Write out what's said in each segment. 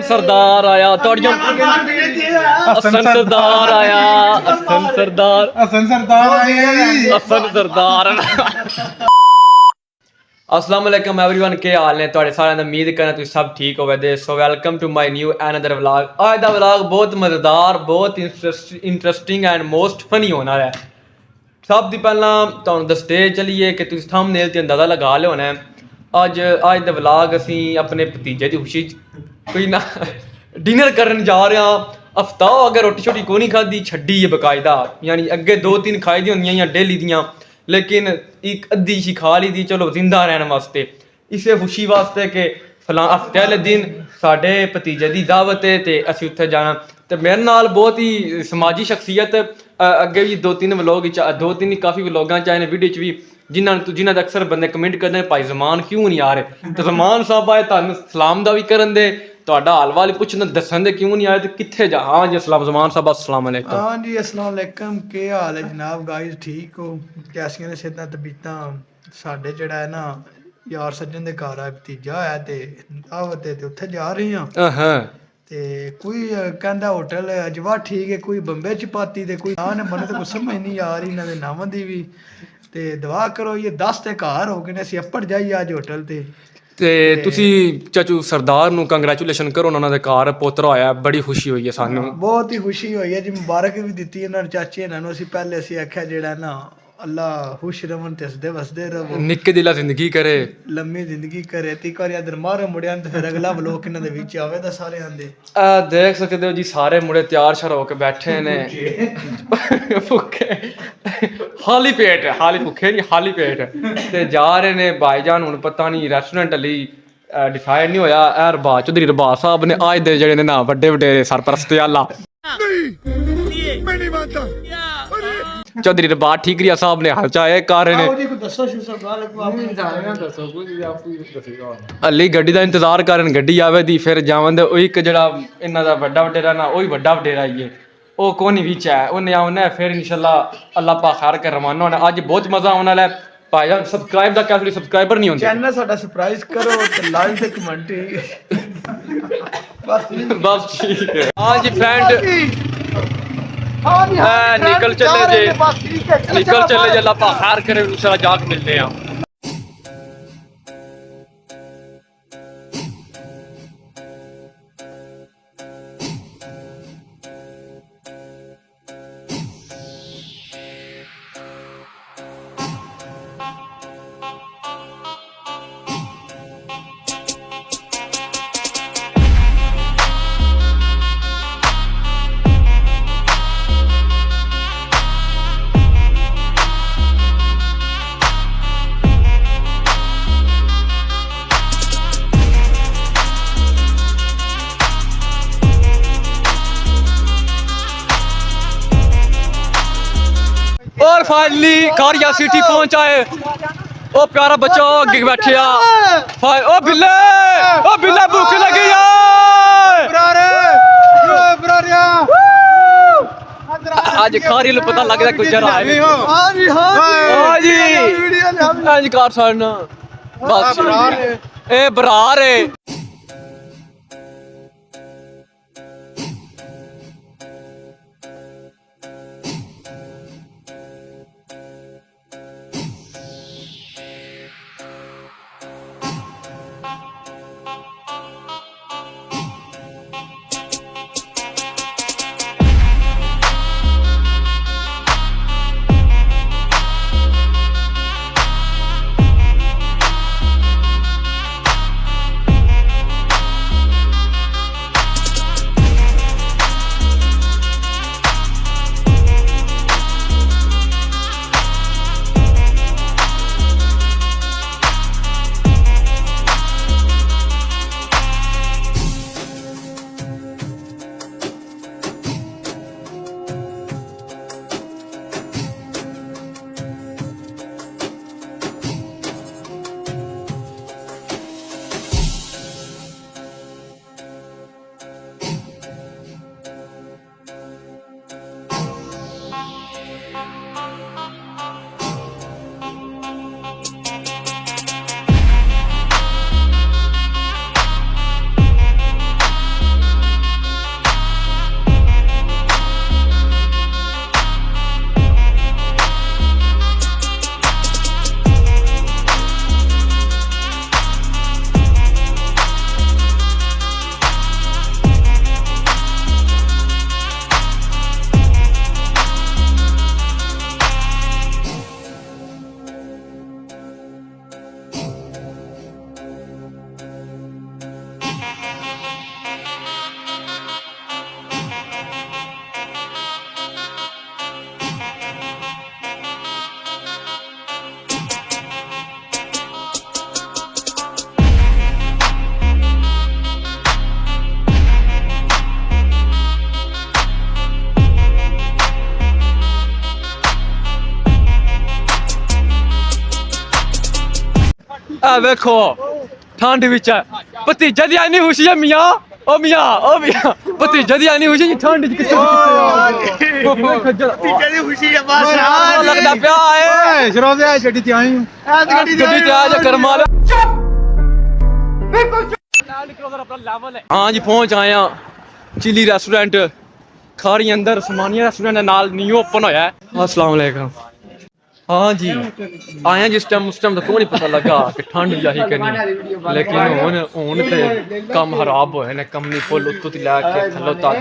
सरदार आया हसन सरदार आया हसन सरदार अस्सलाम वालेकुम एवरीवन के हाल ने तुहाडे सारिਆਂ दा उम्मीद करना तुसीं सब ठीक होवे। So welcome to my new another vlog. आज दा व्लॉग बहुत मज़ेदार बहुत इंटरेस्टिंग एंड मोस्ट फनी होना है। सब दी पहला तुहानूं दसदे चलिए कि तुसीं थंबनेल ते अंदाज़ा लगा लिया होना है। अज दा व्लॉग असीं अपने भतीजे दी खुशी कोई ना डिनर करन जा रहे हैं। हफ्ता हो अगर रोटी शोटी को नहीं खाधी छड्डी है बकायदा, यानी अगे 2-3 खाई दी होंदियां डेली दियां, लेकिन एक अद्धी सी खा ली थी चलो जिंदा रहने वास्ते, इसे खुशी वास्ते कि फलां हफ्ते वाले दिन साढ़े भतीजे की दावत है तो असीं उत्थे जाना। तो मेरे नाल बहुत ही समाजी शख्सियत अगे भी 2-3 व्लॉग 2-3 काफ़ी व्लॉगां चाहे वीडियो च भी जिन्होंने अक्सर बंदे कमेंट करते हैं भाई जमान क्यों नहीं आ रहे, तो जमान साहब आए तुहानूं सलाम दा भी करन दे, तुहाडा हाल वाल पुछन दसन दे क्यों नहीं आए तो कित्थे जा। हाँ जी अस्सलाम जमान साहब अस्सलाम वालेकुम। हाँ जी अस्सलाम वालेकुम, के हाल है जनाब गाइस, ठीक हो? कैसियां ने सेहतां तबीयतां? साडे जेड़ा है ना यार सज्जन दे घर आ भतीजा है ते दावत है ते उत्थे जा रहे हां। ते कोई कहंदा होटल अजवा ठीक है, कोई बंबे चपाती ते कोई नाम ने बने तो कुछ समझ नहीं आ रही इन्हां दे नावां दी भी। ते दुआ करो ये 10 ते घर हो गए ने, असीं अप्पड़ जाइए अज होटल ते तुसी चाचू सरदार नूं कंग्रेचुलेशन करो, उन्होंने दे घर पोतरा होया, बड़ी खुशी हुई है सानू, बहुत ही खुशी हुई है जी। मुबारक भी दी इन्होंने चाचे इन्होंने। असीं पहले असीं आख्या जेड़ा ना अल्लाह खुश रवन ते हसदे वसदे रहो, निक्के दिला जिंदगी करे, लम्मी जिंदगी करे। तीक बार इधर मारे मुड़िया ते फिर अगला ब्लॉक इन्हां दे विच आवे दा सारे आंदे। देख सकते हो जी सारे मुड़े तैयार शर होके बैठे ने भुखे खाली पेट खाली भुखे नहीं खाली पेट ते जा रहे ने भाईजान। हुण पता नहीं रेस्टोरेंट अली डिसाइड नहीं होया। रबा चौधरी रबा साहब ने आज दे जेड़े ने ना बड़े वडेरे सरपरस्ती आला चौधरी रबा ठीकरिया साहब ने हाल चाहे कर रहे हली गड्डी का इंतजार करन, गड्डी आवे दी फिर जावन दे। एक जड़ा इन्हां दा बड़ा वडेरा ना वही बड़ा वडेरा ही है, वो कोनी विच है, उन्हें आना फिर इंशाल्लाह अल्लाह पाक खैर कर रवाना होना। अज बहुत मजा आने वाला है। भाईजान सब्सक्राइब दा क्या सब्सक्राइबर नहीं होंदे, चैनल साडा सरप्राइज करो ते लाइक ते कमेंट बस ठीक है। हां जी फ्रेंड निकल चले जे अल्लाह पाक खैर करे, इंशाल्लाह जाके मिलते हैं। और फाइनली खारिया सिटी पहुंचाए। ओ प्यारा बच्चा आगे बैठे ओ बिल्ले भूख लगी आज खारी नु पता लगदा कुछ जरा है। हां जी कार साडना बस ए बरार है। ਆ ਵੇਖੋ ਠੰਡ ਵਿੱਚ ਭਤੀਜੇ ਦੀ ਆਨੀ ਖੁਸ਼ੀ ਹੈ ਮੀਆਂ ਓ ਮੀਆਂ ਭਤੀਜੇ ਦੀ ਆਨੀ ਖੁਸ਼ੀ ਠੰਡ ਵਿੱਚ ਕਿੱਥੇ ਭਤੀਜੇ ਦੀ ਖੁਸ਼ੀ ਹੈ ਬਸ ਲੱਗਦਾ ਪਿਆ ਏ ਸ਼ਰੋਜ਼ੇ ਗੱਡੀ ਤੇ ਆਈ ਗੱਡੀ ਤੇ ਆ ਜਾ ਕਰਮਾ हाँ जी पहुंच आए हैं चिली रेस्टोरेंट खारी अंदर समानिया रेस्टोरेंट नाल न्यू ओपन होया है। अस्सलाम वालेकुम। हाँ जी आए जिस टाइम उस टाइम तो कोई नहीं पता लगा कि ठंड जाही करनी लेकिन हुन ते कम खराब होए ने कम नहीं फुल उत्तों ती लैके थल्लो तक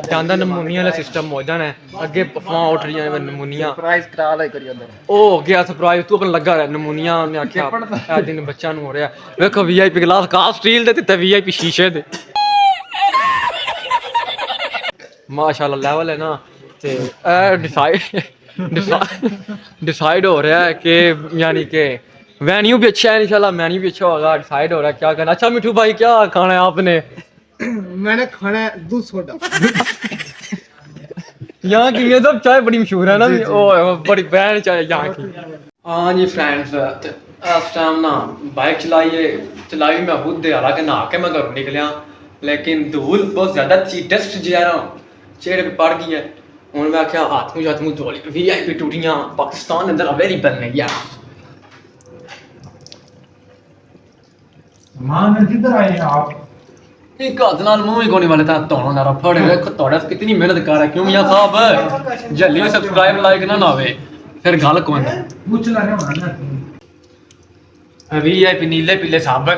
ਜਾਂਦਾ ਨਮੂਨੀਆ ਵਾਲਾ ਸਿਸਟਮ ਹੋ ਜਾਣਾ ਅੱਗੇ ਪਫਾਂ ਉੱਠ ਰਹੀਆਂ ਨੇ ਨਮੂਨੀਆ ਸਰਪ੍ਰਾਈਜ਼ ਕਰਾ ਲੈ ਕਰੀ ਅੰਦਰ ਉਹ ਹੋ ਗਿਆ ਸਰਪ੍ਰਾਈਜ਼ ਤੂੰ ਆਪਣ ਲੱਗਾ ਰਿਹਾ ਨਮੂਨੀਆ ਉਹਨੇ ਆਖਿਆ ਇਹ ਦਿਨ ਬੱਚਾ ਨੂੰ ਹੋ ਰਿਹਾ ਵੇਖੋ ਵੀਆਈਪੀ ਗਲਾਸ ਕਾ ਸਟੀਲ ਦੇ ਤੇ ਵੀਆਈਪੀ ਸ਼ੀਸ਼ੇ ਦੇ ਮਾਸ਼ਾਅੱਲਾ ਲੈਵਲ ਹੈ ਨਾ ਤੇ ਇਹ डिसाइड हो रहा है कि यानी कि वेन्यू भी अच्छा है इंशाल्लाह मेन्यू भी अच्छा होगा डिसाइड हो रहा है क्या करना। अच्छा मिठू भाई क्या खाना है आपने? मैंने खाना है दूध सोडा यहाँ की ये सब चाय बड़ी मशहूर है ना ओ बड़ी बैन चाय यहाँ की। हाँ जी फ्रेंड्स इस टाइम ना बाइक चलाई मैं खुद हालांकि नहा के मैं घरों निकलिया लेकिन धूल बहुत ज़्यादा थी डस्ट जो है ना चेहरे पे पड़ गई है हूँ मैं आख्या हाथ मुँह धो ली VIP टूटियाँ पाकिस्तान अंदर अवेलेबल नहीं यार। किधर आए हैं आप? एक हाथ नाल मुंह ही कोनी वाले था तोड़ो ना फड़े देखो तोड़ा कितनी मेहनत कर रहा है क्यों मियां साहब जल्दी सब्सक्राइब लाइक ना नावे फिर गल कौन पूछ लाने वाला VIP नीले पीले साहब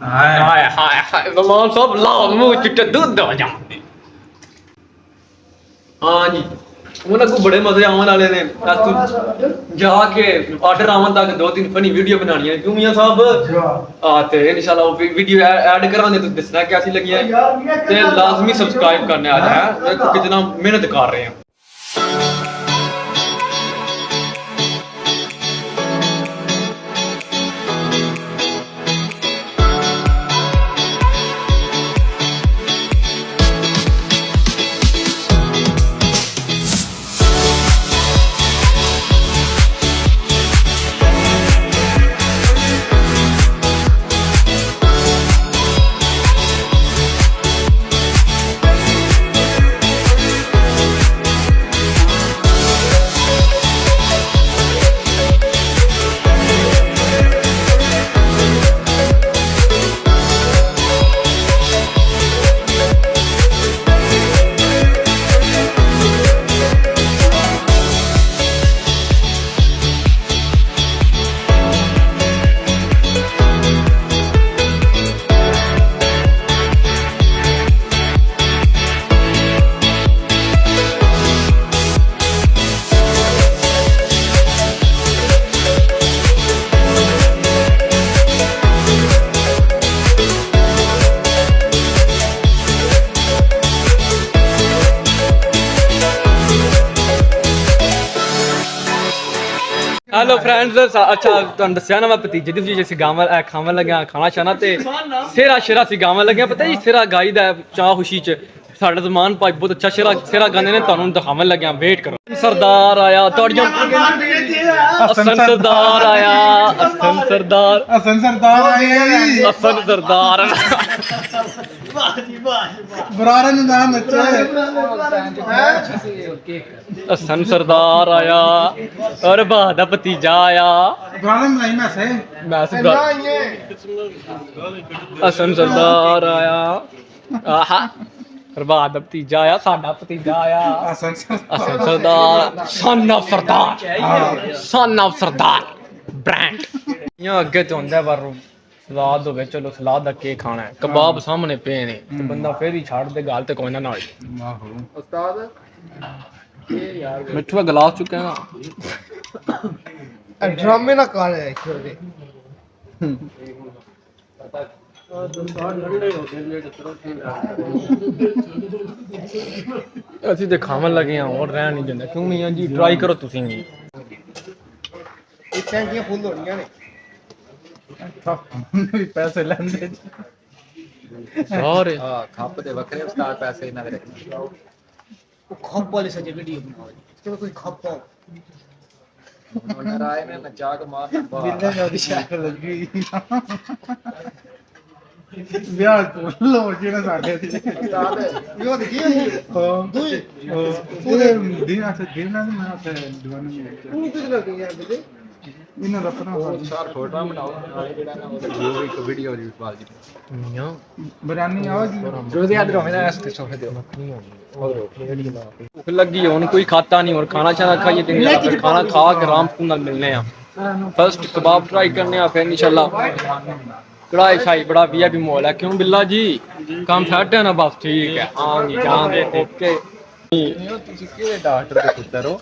हाय हाय हाय जमान साहब लाओ मुंह चिट्टे दूध दो जा। हाँ जी ਉਹਨਾਂ ਕੋ ਬੜੇ ਮਜ਼ੇ ਆਉਣ ਵਾਲੇ ਨੇ ਤੂੰ ਜਾ ਕੇ ਆਰਡਰ ਆਉਣ ਤੱਕ 2-3 ਫਨੀ ਵੀਡੀਓ ਬਣਾਉਣੀਆਂ ਕਿਉਂ ਮੀਆਂ ਸਾਹਿਬ ਆ ਤੇ ਇਨਸ਼ਾਅੱਲਾ ਉਹ ਵੀਡੀਓ ਐਡ ਕਰਾਂਗੇ ਤੁਸੀਂ ਦੱਸਣਾ ਕਿਹਦੀ ਲੱਗੀ ਹੈ ਤੇ ਲਾਜ਼ਮੀ ਸਬਸਕ੍ਰਾਈਬ ਕਰਨੇ ਆ ਜਾ ਦੇਖੋ ਕਿੰਨਾ ਮਿਹਨਤ ਕਰ ਰਹੇ ਹਾਂ। हेलो फ्रेंड्स अच्छा तुहानू दस्सिया ना मैं भतीजे दी खुशी च गावन खावन लग्या खाना शाना ते सेरा शेरा सी गावन लग्या पता जी सेरा गाई दा चाह खुशी च साडा जमान भाई बहुत अच्छा सेरा गाने ने तुहानू दिखावन लग्या वेट करो। सरदार आया तोड़ियां हसन सरदार आया हसन सरदार आया हसन सरदार बुरारे नु नाम अच्छे हसन सरदार आया और बहादा भतीजा आया हसन सरदार आया आहा प्रभात दा भतीजा आया साडा भतीजा आया हसन सरदार सन ऑफ सरदार ब्रांड यहाँ अगे तो होंदा पर सलाद होवे चलो सलाद दा केक खाना है कबाब सामने पे ने तो बंदा फिर ही छाड़ दे गाल ते कोई ना होई उस्ताद ये यार मिठू गिलास चुके ना ड्रामे ना कर रहे छोरे ਅਸੀਂ ਤੇ ਖਾਵਣ ਲੱਗੇ ਆ ਹੋਰ ਰਹਿਣ ਨਹੀਂ ਦਿੰਦਾ ਕਿਉਂ ਮੀਆਂ ਜੀ ਟਰਾਈ ਕਰੋ ਤੁਸੀਂ ਵੀ ਇਹ ਟੈਂਕੀਆਂ ਫੁੱਲ ਹੋਣੀਆਂ ਨੇ ਪੈਸੇ ਲੈਂਦੇ ਸਾਰੇ ਖੱਪ ਦੇ ਵੱਖਰੇ ਉਸਤਾਦ ਪੈਸੇ ਇਹਨਾਂ ਦੇ ਰੱਖਣੇ ਉਹ ਖੱਪ ਵਾਲੇ ਸੱਜੇ ਵੀਡੀਓ ਬਣਾਓ ਚਲੋ ਕੋਈ ਖੱਪ ਉਹਨਾਂ ਰਾਏ ਨੇ ਨਚਾ ਕੇ ਮਾਰ ਬਿੱਲੇ ਨੇ ਉਹਦੀ ਸ਼ਕਲ ਲੱਗੀ ਵਿਆਹ ਤੋਂ ਲੋ ਜਿਹੜਾ ਸਾਡੇ ਤੇ ਉਸਤਾਦ ਵਿਆਹ ਦੀ ਉਹਦੇ ਦਿਨਾਂ ਤੇ ਮੈਂ ਉੱਥੇ ਦੁਕਾਨ ਵਿੱਚ ਤੂੰ ਕਿੱਥੇ ਲੱਗ ਗਿਆ ਬਿੱਲੇ ਇਹਨਾਂ ਦਾ ਆਪਣਾ ਉਹ ਸਾਰ ਫੋਟੋ ਬਣਾਓ ਨਾਲੇ ਜਿਹੜਾ ਨਾ ਉਹਦੇ ਵੀਡੀਓ ਇੱਕ ਵੀਡੀਓ ਦੀ ਬਾਤ ਜੀ ਮੀਆਂ ਬਰਾਨੀ ਆਵਾਜ਼ ਜੋ ਦੇ ਆਦਰ ਹੋਵੇ ਨਾ ਇਸ ਤੇ ਸੋਫੇ ਦੇ ਭੁੱਖ ਲੱਗੀ ਹੁਣ ਕੋਈ ਖਾਤਾ ਨਹੀਂ और खाना छाना खाइए दिन खाना खा के आराम सुकून नाल मिलने हैं फर्स्ट कबाब ट्राई करने हैं फिर इंशाल्लाह कढ़ाई शाही बड़ा वीआईपी माहौल है क्यों बिल्ला जी काम सेट है ना बस ठीक है हाँ जी जान दे ओके ਤੁਸੀਂ ਕਿਹੜੇ ਡਾਕਟਰ ਦੇ ਪੁੱਤਰ ਹੋ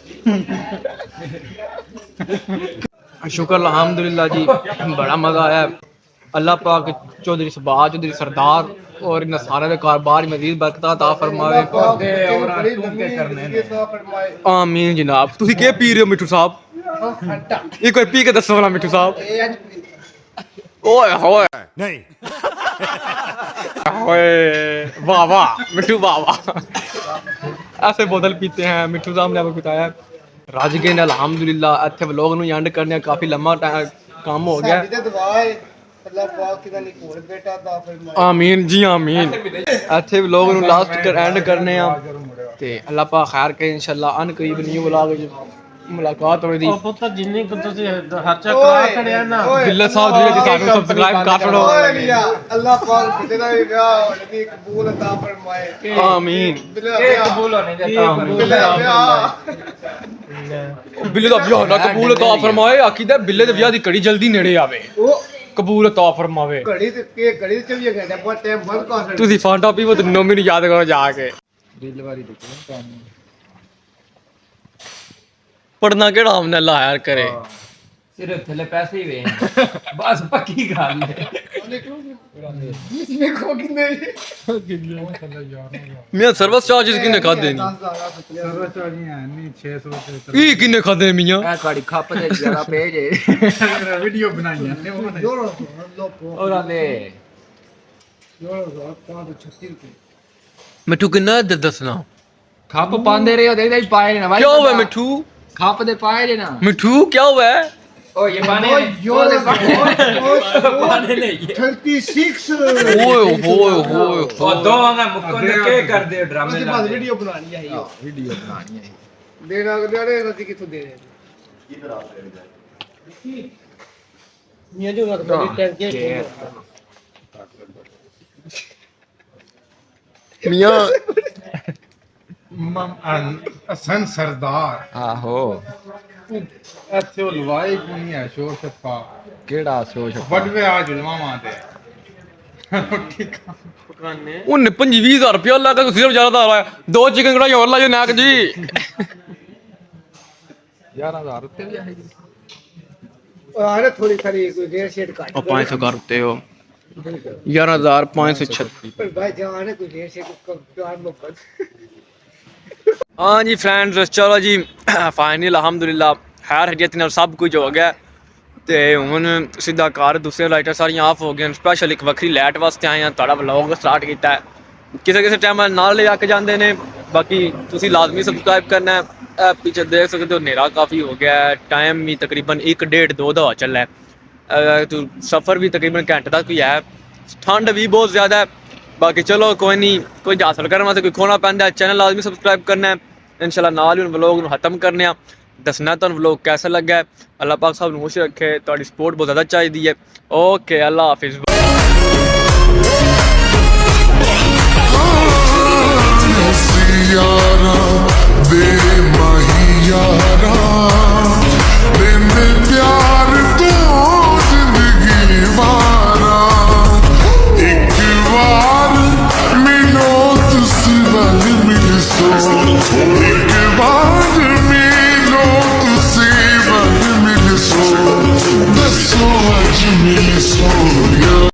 शुक्र अल्हम्दुलिल्लाह जी बड़ा मज़ा आया अल्लाह पाक चौधरी सबाज चौधरी सरदार और इन सारे दे कारोबार मजीद बरकत अता फरमावे आमीन जनाब तुसी के पी रहे हो मिठू साहब एक बार पी के दसो ना मिठू साहब ओए होए नहीं ओए वाह वाह मिठू वाह वाह ऐसे बोतल पीते हैं मिठू साहब ने आपको बताया रज गए ने अल्हम्दुलिल्लाह इत्थे व्लॉग ਨੂੰ ਐਂਡ ਕਰਨੇ ਕਾਫੀ ਲੰਮਾ ਕੰਮ ਹੋ ਗਿਆ ਆਮੀਨ ਜੀ ਆਮੀਨ ਇੱਥੇ ਵਲੌਗ ਨੂੰ ਲਾਸਟ ਐਂਡ ਕਰਨੇ ਆ ਤੇ ਅੱਲਾਹ ਪਾਕ ਖੈਰ ਕਰੇ ਇਨਸ਼ਾਅੱਲਾ ਅਨ ਕਰੀਬ ਨਿਊ ਵਲੌਗ ਵਿੱਚ ਮੁਲਾਕਾਤ ਹੋਵੇਗੀ ਉਹ ਪੁੱਤ ਜਿੰਨੇ ਕੁ ਤੁਸੀਂ ਖਰਚਾ ਕਰਾ ਛੜਿਆ ਨਾ ਬਿੱਲਾ ਸਾਹਿਬ ਜੀ ਸਾਨੂੰ ਸਬਸਕ੍ਰਾਈਬ ਕਰ ਛੜੋ ਅੱਲਾਹ ਪਾਕ ਕਿਤੇ ਦਾ ਵੀ ਵਿਆਹ ਹੋਣ ਦੀ ਕਬੂਲ ਅਤਾ ਫਰਮਾਏ ਆਮੀਨ ਇਹ ਕਬੂਲ ਹੋਣੇ ਦੇ ਬਿੱਲੇ ਦਾ ਵਿਆਹ ਨਾ ਕਬੂਲ ਅਤਾ ਫਰਮਾਏ ਆਖੀਦਾ ਬਿੱਲੇ ਦੇ ਵਿਆਹ ਦੀ ਘੜੀ ਜਲਦੀ ਨੇੜੇ ਆਵੇ ਕਬੂਲ ਅਤਾ ਫਰਮਾਵੇ ਘੜੀ ਤੇ ਚੱਲੀਏ ਗਏ ਬਹੁਤ ਟਾਈਮ ਬੰਦ ਕਰ ਤੁਸੀਂ ਫਾਂਟਾ ਪੀਵੋ ਤੇ ਨੋਮੀ ਨੂੰ ਯਾਦ ਕਰੋ ਜਾ ਕੇ ਦਿਲਵਾਰੀ ਦੇਖੋ ਤੁਹਾਨੂੰ ਪੜਨਾ ਕਿਹੜਾ ਹਮਨੇ ਅੱਲਾਹ ਯਾਰ ਕਰੇ ਸਿਰਫ ਥੱਲੇ ਪੈਸੇ ਹੀ ਵੇ ਬਸ ਪੱਕੀ ਗੱਲ ਹੈ ਦੇਖੋ ਕਿੰਨੇ ਮੀਆਂ ਸਰਵਿਸ ਚਾਰजेस ਕਿੰਨੇ ਖਾਦੇ ਨਹੀਂ ਸਰਵਿਸ ਚਾਰਜੀਆਂ ਨਹੀਂ 600 ਰੁਪਏ ਇਹ ਕਿੰਨੇ ਖਾਦੇ ਮੀਆਂ ਇਹ ਤੁਹਾਡੀ ਖੱਪ ਦੇ ਜਰਾ ਪੇਜ ਵੀਡੀਓ ਬਣਾਈਆਂ ਨੇ ਉਹਨਾਂ ਦੇ ਮਿੱਠੂ ਕਿੰਨਾ ਦੱਸਣਾ ਖੱਪ ਪਾਉਂਦੇ ਰਹੇ ਹੋ ਦੇਖਦਾ ਹੀ ਪਾਏ ਨੇ क्या हुआ है मिठू ਖੱਪ ਦੇ ਪਾਏ ਨੇ ਨਾ मिठू क्या हुआ है ओ ये पाने ओए पाने ले ये 36 ओए होए होए ਉਹ ਦੋਵਾਂ ਦਾ ਮੁੱਕਣ ਦੇ ਕੀ ਕਰਦੇ ਡਰਾਮੇ उसके बाद वीडियो बनानी है ये वीडियो बनानी है देना देने रसी किथों दे रहे मियां जो रख दे मियां हसन सरदार आहो अच्छे लवाई को नहीं है शोर छप्पा केड़ा सोच बड़वे आज लवावां दे रोटी पकाने उन्हें 25,000 रुपया ला के सिर्फ ज्यादा आ रहा है 2 चिकन कढ़ाई और लाइयो नाक जी 11,000 रुपए भी आएगी अरे थोड़ी खरी कोई डेढ़ शेड काट और 500 करते हो 11,536 पर भाई जान है कोई डेढ़ शेड का प्यार मोहब्बत हाँ जी फ्रेंड्स चलो जी फाइनली अलहमदुलिल्लाह खैर हरियत ने सब कुछ हो गया ਤੇ ਹੁਣ ਸਿੱਧਾ ਘਰ ਦੂਸਰੇ ਲਾਈਟਾਂ ਸਾਰੀਆਂ ਆਫ ਹੋ ਗਈਆਂ ਸਪੈਸ਼ਲ ਇੱਕ ਵੱਖਰੀ ਲਾਈਟ ਵਾਸਤੇ ਆਏ ਆ ਤੁਹਾਡਾ ਵਲੌਗ ਸਟਾਰਟ ਕੀਤਾ ਹੈ ਕਿਸੇ ਕਿਸੇ ਟਾਈਮ ਨਾਲ ਲੈ ਕੇ ਜਾਂਦੇ ਨੇ ਬਾਕੀ ਤੁਸੀਂ ਲਾਜ਼ਮੀ ਸਬਸਕ੍ਰਾਈਬ ਕਰਨਾ ਹੈ ਪਿੱਛੇ ਦੇਖ ਸਕਦੇ ਹੋ ਹਨੇਰਾ ਕਾਫੀ ਹੋ ਗਿਆ ਹੈ ਟਾਈਮ ਵੀ ਤਕਰੀਬਨ 1:30 2 ਦਾ ਹੋ ਚੱਲਾ ਹੈ ਸਫ਼ਰ ਵੀ ਤਕਰੀਬਨ ਘੰਟੇ ਤੱਕ ਹੀ ਹੈ ਠੰਡ ਵੀ ਬਹੁਤ ਜ਼ਿਆਦਾ ਹੈ ਬਾਕੀ ਚਲੋ ਕੋਈ ਨਹੀਂ ਕੋਈ ਹਾਸਲ ਕਰਨ ਵਾਸਤੇ ਕੋਈ ਖੋਣਾ ਪੈਂਦਾ ਚੈਨਲ ਲਾਜ਼ਮੀ ਸਬਸਕ੍ਰਾइब करना है इंशाल्लाह नाल ही व्लॉग ਨੂੰ ਖਤਮ ਕਰਨੇ ਆ ਦੱਸਣਾ ਤੁਹਾਨੂੰ व्लॉग कैसा लगा है अल्लाह पाक सब ਨੂੰ ਖੁਸ਼ ਰੱਖੇ ਤੁਹਾਡੀ ਸਪੋਰਟ ਬਹੁਤ ਜ਼ਿਆਦਾ ਚਾਹੀਦੀ ਹੈ ਓਕੇ ਅੱਲਾਹ ਹਾਫਿਜ਼